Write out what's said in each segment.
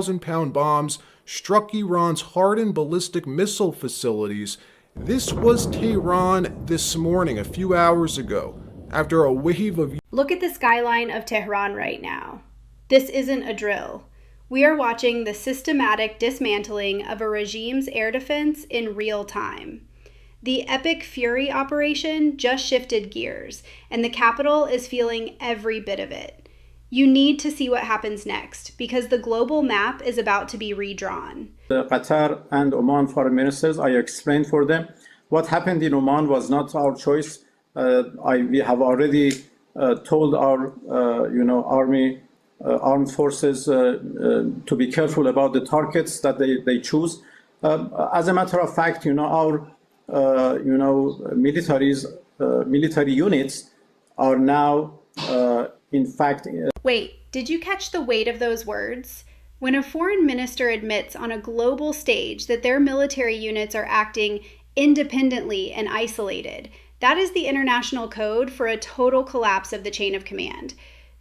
1,000-pound bombs struck Iran's hardened ballistic missile facilities. This was Tehran this morning, a few hours ago, after a wave of... Look at the skyline of Tehran right now. This isn't a drill. We are watching the systematic dismantling of a regime's air defense in real time. The Epic Fury operation just shifted gears, and the capital is feeling every bit of it. You need to see what happens next, because the global map is about to be redrawn. The Qatar and Oman foreign ministers, I explained for them. What happened in Oman was not our choice. We have already told our army, armed forces to be careful about the targets that they choose. As a matter of fact, our military units are now, in fact... Wait, did you catch the weight of those words? When a foreign minister admits on a global stage that their military units are acting independently and isolated, that is the international code for a total collapse of the chain of command.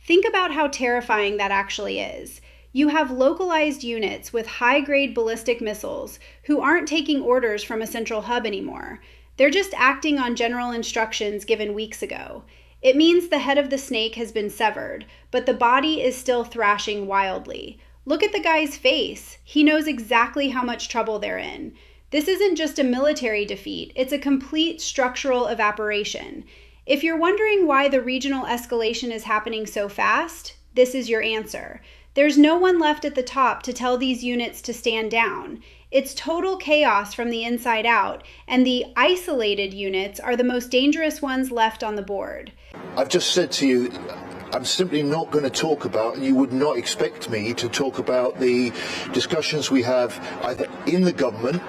Think about how terrifying that actually is. You have localized units with high-grade ballistic missiles who aren't taking orders from a central hub anymore. They're just acting on general instructions given weeks ago. It means the head of the snake has been severed, but the body is still thrashing wildly. Look at the guy's face. He knows exactly how much trouble they're in. This isn't just a military defeat, it's a complete structural evaporation. If you're wondering why the regional escalation is happening so fast, this is your answer. There's no one left at the top to tell these units to stand down. It's total chaos from the inside out, and the isolated units are the most dangerous ones left on the board. I've just said to you, I'm simply not going to talk about, and you would not expect me to talk about the discussions we have either in the government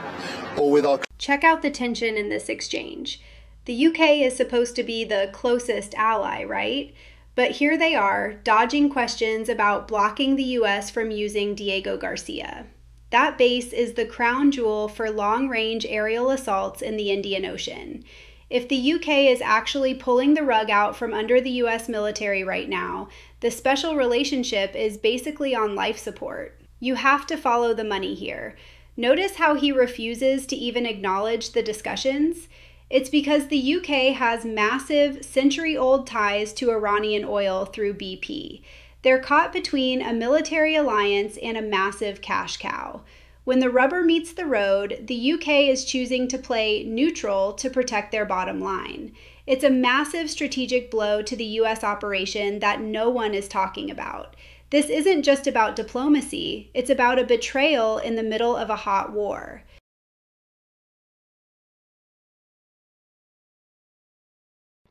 or with our... Check out the tension in this exchange. The UK is supposed to be the closest ally, right? But here they are, dodging questions about blocking the US from using Diego Garcia. That base is the crown jewel for long-range aerial assaults in the Indian Ocean. If the UK is actually pulling the rug out from under the US military right now, the special relationship is basically on life support. You have to follow the money here. Notice how he refuses to even acknowledge the discussions? It's because the UK has massive, century-old ties to Iranian oil through BP. They're caught between a military alliance and a massive cash cow. When the rubber meets the road, the UK is choosing to play neutral to protect their bottom line. It's a massive strategic blow to the US operation that no one is talking about. This isn't just about diplomacy, it's about a betrayal in the middle of a hot war.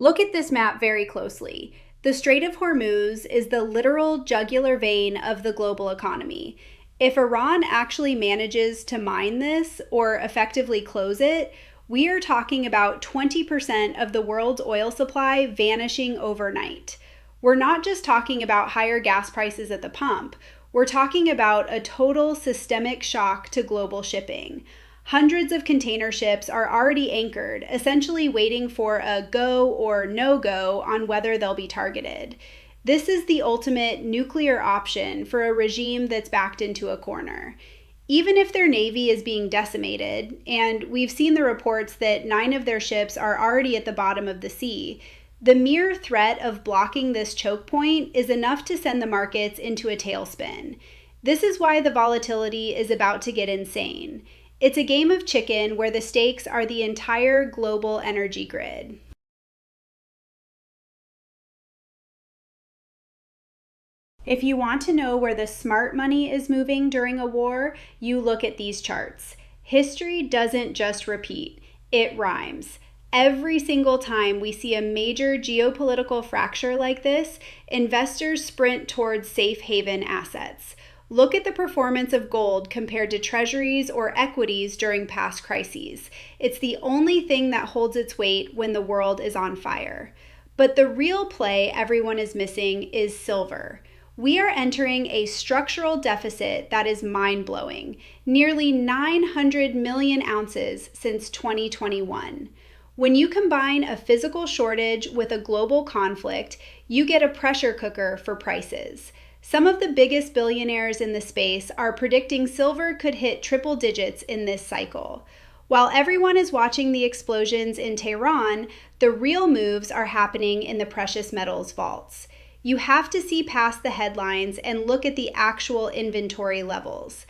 Look at this map very closely. The Strait of Hormuz is the literal jugular vein of the global economy. If Iran actually manages to mine this or effectively close it, we are talking about 20% of the world's oil supply vanishing overnight. We're not just talking about higher gas prices at the pump. We're talking about a total systemic shock to global shipping. Hundreds of container ships are already anchored, essentially waiting for a go or no-go on whether they'll be targeted. This is the ultimate nuclear option for a regime that's backed into a corner. Even if their navy is being decimated, and we've seen the reports that 9 of their ships are already at the bottom of the sea, the mere threat of blocking this choke point is enough to send the markets into a tailspin. This is why the volatility is about to get insane. It's a game of chicken where the stakes are the entire global energy grid. If you want to know where the smart money is moving during a war, you look at these charts. History doesn't just repeat, it rhymes. Every single time we see a major geopolitical fracture like this, investors sprint towards safe haven assets. Look at the performance of gold compared to treasuries or equities during past crises. It's the only thing that holds its weight when the world is on fire. But the real play everyone is missing is silver. We are entering a structural deficit that is mind-blowing, nearly 900 million ounces since 2021. When you combine a physical shortage with a global conflict, you get a pressure cooker for prices. Some of the biggest billionaires in the space are predicting silver could hit triple digits in this cycle. While everyone is watching the explosions in Tehran, the real moves are happening in the precious metals vaults. You have to see past the headlines and look at the actual inventory levels.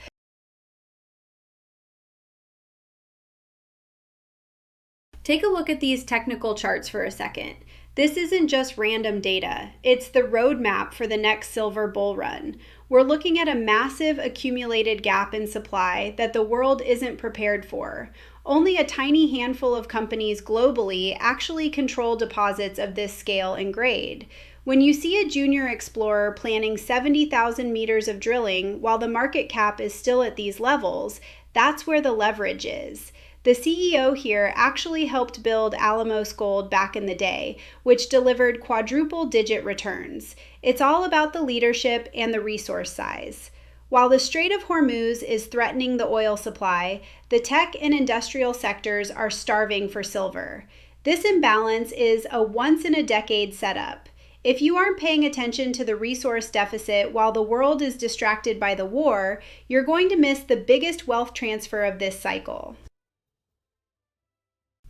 Take a look at these technical charts for a second. This isn't just random data, it's the roadmap for the next silver bull run. We're looking at a massive accumulated gap in supply that the world isn't prepared for. Only a tiny handful of companies globally actually control deposits of this scale and grade. When you see a junior explorer planning 70,000 meters of drilling while the market cap is still at these levels, that's where the leverage is. The CEO here actually helped build Alamos Gold back in the day, which delivered quadruple-digit returns. It's all about the leadership and the resource size. While the Strait of Hormuz is threatening the oil supply, the tech and industrial sectors are starving for silver. This imbalance is a once-in-a-decade setup. If you aren't paying attention to the resource deficit while the world is distracted by the war, you're going to miss the biggest wealth transfer of this cycle.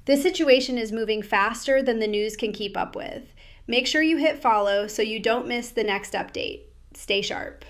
This situation is moving faster than the news can keep up with. Make sure you hit follow so you don't miss the next update. Stay sharp.